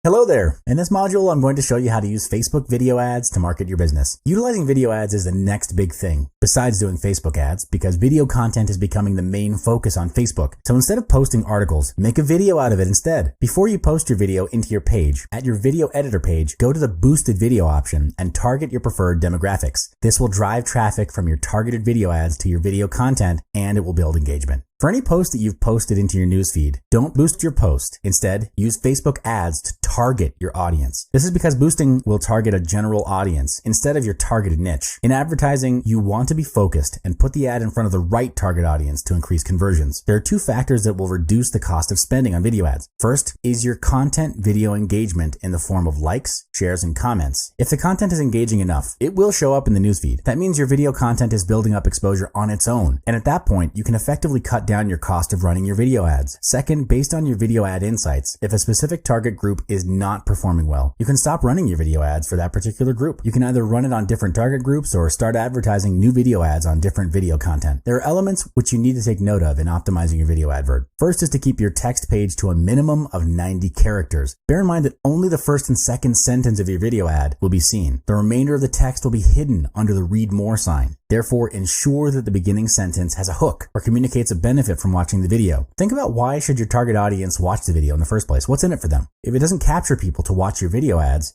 Hello there! In this module, I'm going to show you how to use Facebook video ads to market your business. Utilizing video ads is the next big thing, besides doing Facebook ads, because video content is becoming the main focus on Facebook. So instead of posting articles, make a video out of it instead. Before you post your video into your page, at your video editor page, go to the boosted video option and target your preferred demographics. This will drive traffic from your targeted video ads to your video content, and it will build engagement. For any post that you've posted into your newsfeed, don't boost your post. Instead, use Facebook ads to target your audience. This is because boosting will target a general audience instead of your targeted niche. In advertising, you want to be focused and put the ad in front of the right target audience to increase conversions. There are two factors that will reduce the cost of spending on video ads. First is your content video engagement in the form of likes, shares, and comments. If the content is engaging enough, it will show up in the newsfeed. That means your video content is building up exposure on its own. And at that point, you can effectively cut down your cost of running your video ads. Second, based on your video ad insights, if a specific target group is not performing well, you can stop running your video ads for that particular group. You can either run it on different target groups or start advertising new video ads on different video content. There are elements which you need to take note of in optimizing your video advert. First is to keep your text page to a minimum of 90 characters. Bear in mind that only the first and second sentence of your video ad will be seen. The remainder of the text will be hidden under the read more sign. Therefore, ensure that the beginning sentence has a hook or communicates a benefit from watching the video. Think about why should your target audience watch the video in the first place? What's in it for them? If it doesn't capture people to watch your video ads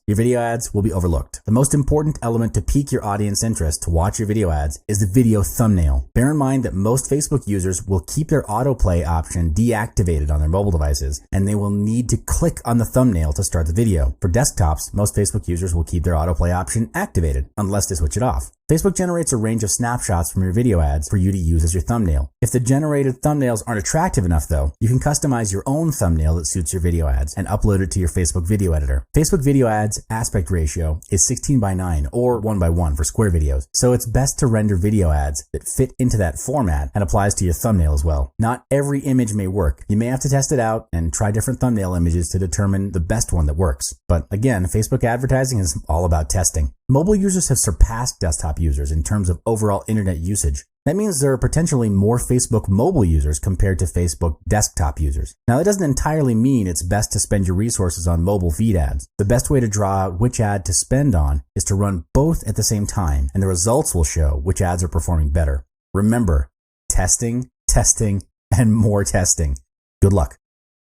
will be overlooked. The most important element to pique your audience interest to watch your video ads is the video thumbnail. Bear in mind that most Facebook users will keep their autoplay option deactivated on their mobile devices, and they will need to click on the thumbnail to start the video. For desktops, most Facebook users will keep their autoplay option activated unless they switch it off. Facebook generates a range of snapshots from your video ads for you to use as your thumbnail. If the generated thumbnails aren't attractive enough though, you can customize your own thumbnail that suits your video ads and upload it to your Facebook video editor. Facebook video ads aspect ratio is 16:9 or 1:1 for square videos, so it's best to render video ads that fit into that format and applies to your thumbnail as well. Not every image may work. You may have to test it out and try different thumbnail images to determine the best one that works. But again, Facebook advertising is all about testing. Mobile users have surpassed desktop users in terms of overall internet usage. That means there are potentially more Facebook mobile users compared to Facebook desktop users. Now, that doesn't entirely mean it's best to spend your resources on mobile feed ads. The best way to draw out which ad to spend on is to run both at the same time, and the results will show which ads are performing better. Remember, testing, and more testing. Good luck.